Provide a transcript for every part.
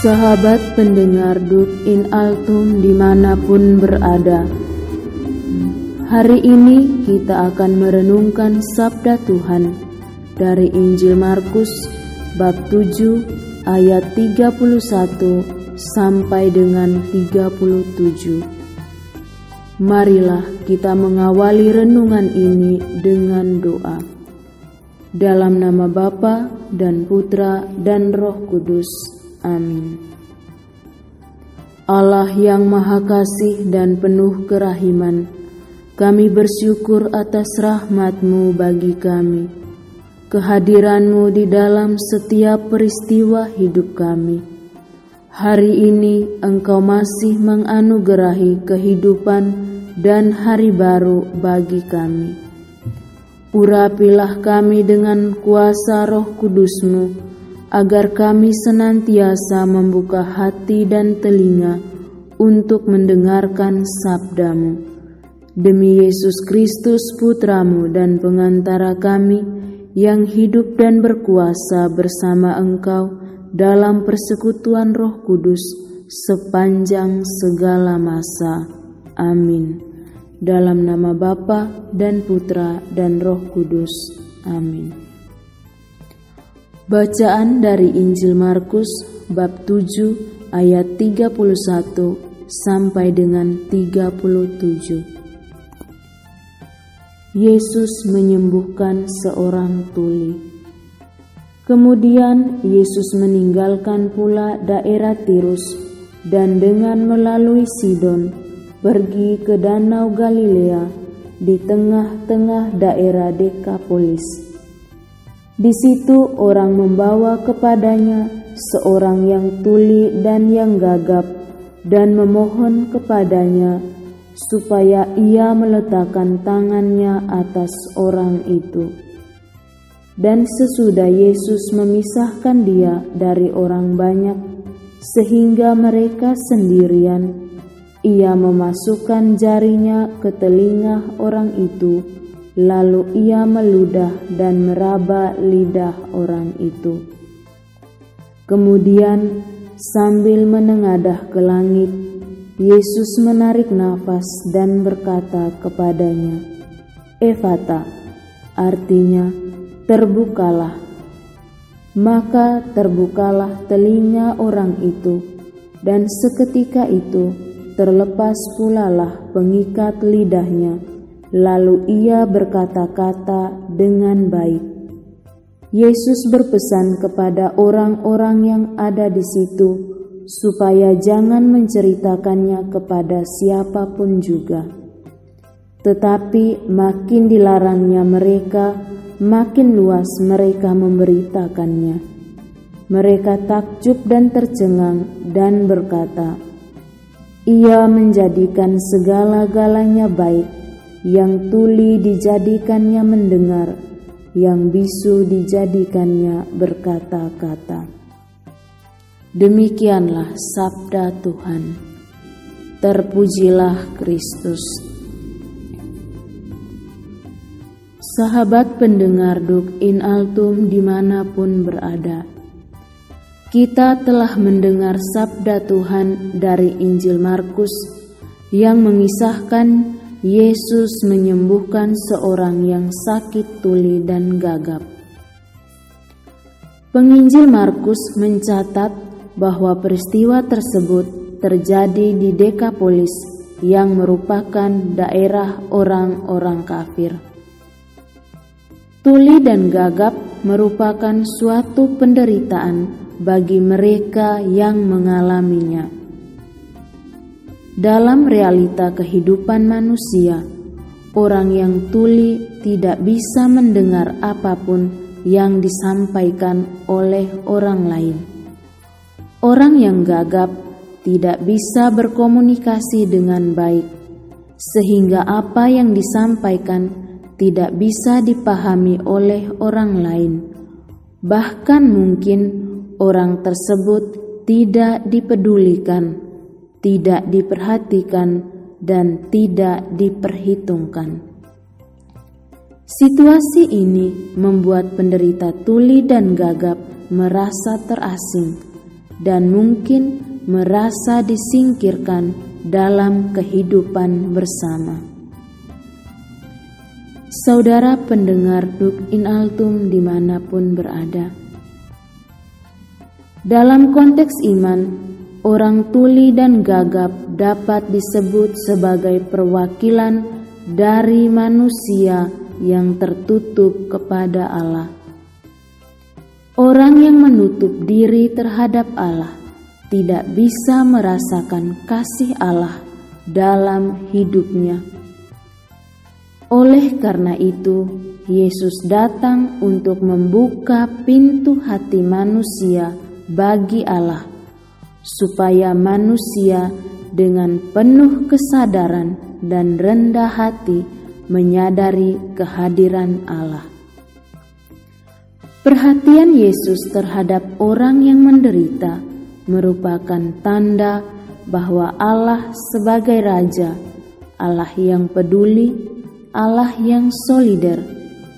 Sahabat pendengar Duk in Altum dimanapun berada, hari ini kita akan merenungkan Sabda Tuhan dari Injil Markus bab 7 ayat 31 sampai dengan 37. Marilah kita mengawali renungan ini dengan doa. Dalam nama Bapa dan Putra dan Roh Kudus. Amin. Allah yang Maha Kasih dan penuh kerahiman, kami bersyukur atas rahmat-Mu bagi kami, kehadiran-Mu di dalam setiap peristiwa hidup kami. Hari ini Engkau masih menganugerahi kehidupan dan hari baru bagi kami. Urapilah kami dengan kuasa Roh Kudus-Mu, agar kami senantiasa membuka hati dan telinga untuk mendengarkan sabda-Mu. Demi Yesus Kristus Putra-Mu dan pengantara kami, yang hidup dan berkuasa bersama Engkau dalam persekutuan Roh Kudus sepanjang segala masa. Amin. Dalam nama Bapa dan Putra dan Roh Kudus. Amin. Bacaan dari Injil Markus bab 7 ayat 31 sampai dengan 37. Yesus menyembuhkan seorang tuli. Kemudian Yesus meninggalkan pula daerah Tirus dan dengan melalui Sidon pergi ke Danau Galilea di tengah-tengah daerah Dekapolis. Di situ orang membawa kepadanya seorang yang tuli dan yang gagap dan memohon kepadanya supaya ia meletakkan tangannya atas orang itu. Dan sesudah Yesus memisahkan dia dari orang banyak sehingga mereka sendirian, ia memasukkan jarinya ke telinga orang itu, lalu ia meludah dan meraba lidah orang itu. Kemudian sambil menengadah ke langit, Yesus menarik nafas dan berkata kepadanya, "Efata," artinya terbukalah. Maka terbukalah telinga orang itu, dan seketika itu terlepas pulalah pengikat lidahnya. Lalu ia berkata-kata dengan baik. Yesus berpesan kepada orang-orang yang ada di situ supaya jangan menceritakannya kepada siapapun juga. Tetapi makin dilarangnya mereka, makin luas mereka memberitakannya. Mereka takjub dan tercengang dan berkata, "Ia menjadikan segala-galanya baik. Yang tuli dijadikannya mendengar, yang bisu dijadikannya berkata-kata." Demikianlah sabda Tuhan. Terpujilah Kristus. Sahabat pendengar Duk in Altum dimanapun berada, kita telah mendengar sabda Tuhan dari Injil Markus yang mengisahkan Yesus menyembuhkan seorang yang sakit tuli dan gagap. Penginjil Markus mencatat bahwa peristiwa tersebut terjadi di Dekapolis yang merupakan daerah orang-orang kafir. Tuli dan gagap merupakan suatu penderitaan bagi mereka yang mengalaminya. Dalam realita kehidupan manusia, orang yang tuli tidak bisa mendengar apapun yang disampaikan oleh orang lain. Orang yang gagap tidak bisa berkomunikasi dengan baik, sehingga apa yang disampaikan tidak bisa dipahami oleh orang lain. Bahkan mungkin orang tersebut tidak dipedulikan, tidak diperhatikan, dan tidak diperhitungkan. Situasi ini membuat penderita tuli dan gagap merasa terasing dan mungkin merasa disingkirkan dalam kehidupan bersama. Saudara pendengar Duk in Altum dimanapun berada, dalam konteks iman, orang tuli dan gagap dapat disebut sebagai perwakilan dari manusia yang tertutup kepada Allah. Orang yang menutup diri terhadap Allah tidak bisa merasakan kasih Allah dalam hidupnya. Oleh karena itu, Yesus datang untuk membuka pintu hati manusia bagi Allah, supaya manusia dengan penuh kesadaran dan rendah hati menyadari kehadiran Allah. Perhatian Yesus terhadap orang yang menderita merupakan tanda bahwa Allah sebagai Raja, Allah yang peduli, Allah yang solider,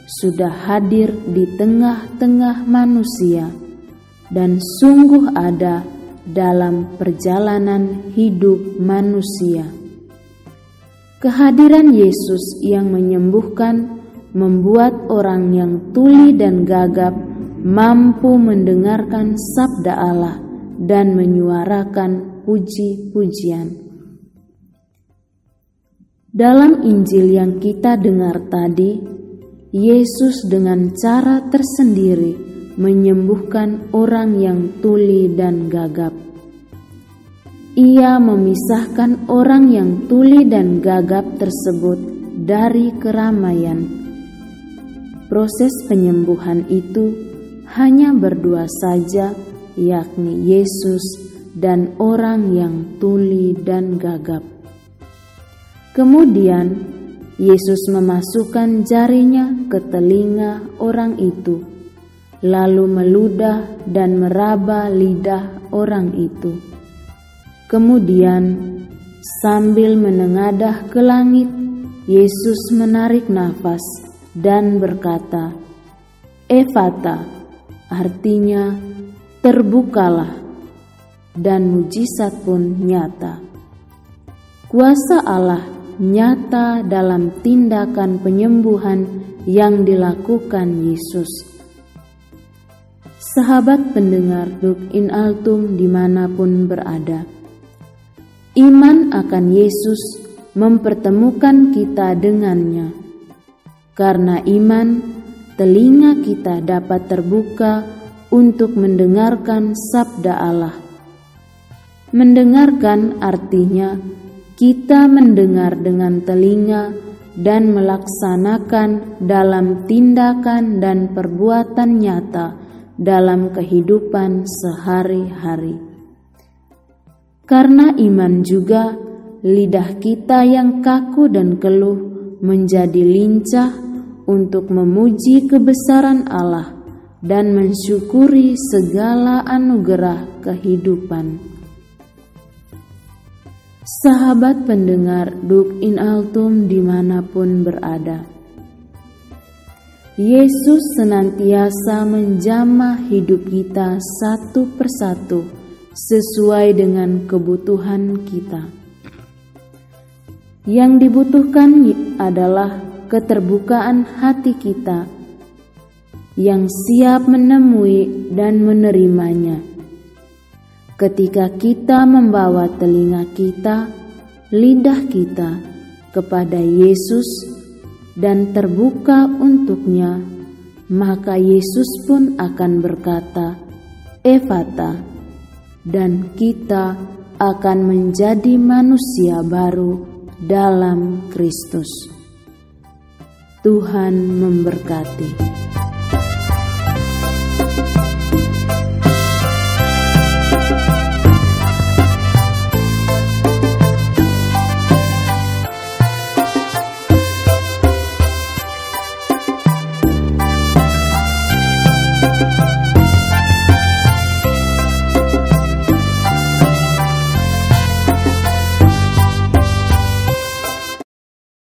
sudah hadir di tengah-tengah manusia dan sungguh ada dalam perjalanan hidup manusia. Kehadiran Yesus yang menyembuhkan membuat orang yang tuli dan gagap mampu mendengarkan sabda Allah dan menyuarakan puji-pujian. Dalam Injil yang kita dengar tadi, Yesus dengan cara tersendiri menyembuhkan orang yang tuli dan gagap. Ia memisahkan orang yang tuli dan gagap tersebut dari keramaian. Proses penyembuhan itu hanya berdua saja, yakni Yesus dan orang yang tuli dan gagap. Kemudian Yesus memasukkan jarinya ke telinga orang itu, lalu meludah dan meraba lidah orang itu. Kemudian sambil menengadah ke langit, Yesus menarik nafas dan berkata, "Efata," artinya terbukalah, dan mujizat pun nyata. Kuasa Allah nyata dalam tindakan penyembuhan yang dilakukan Yesus. Sahabat pendengar Duk in Altum dimanapun berada, iman akan Yesus mempertemukan kita dengannya. Karena iman, telinga kita dapat terbuka untuk mendengarkan sabda Allah. Mendengarkan artinya kita mendengar dengan telinga dan melaksanakan dalam tindakan dan perbuatan nyata dalam kehidupan sehari-hari. Karena iman juga, lidah kita yang kaku dan keluh menjadi lincah untuk memuji kebesaran Allah dan mensyukuri segala anugerah kehidupan. Sahabat pendengar Duk in Altum dimanapun berada, Yesus senantiasa menjamah hidup kita satu persatu sesuai dengan kebutuhan kita. Yang dibutuhkan adalah keterbukaan hati kita yang siap menemui dan menerimanya. Ketika kita membawa telinga kita, lidah kita kepada Yesus dan terbuka untuknya, maka Yesus pun akan berkata, "Efata," dan kita akan menjadi manusia baru dalam Kristus. Tuhan memberkati.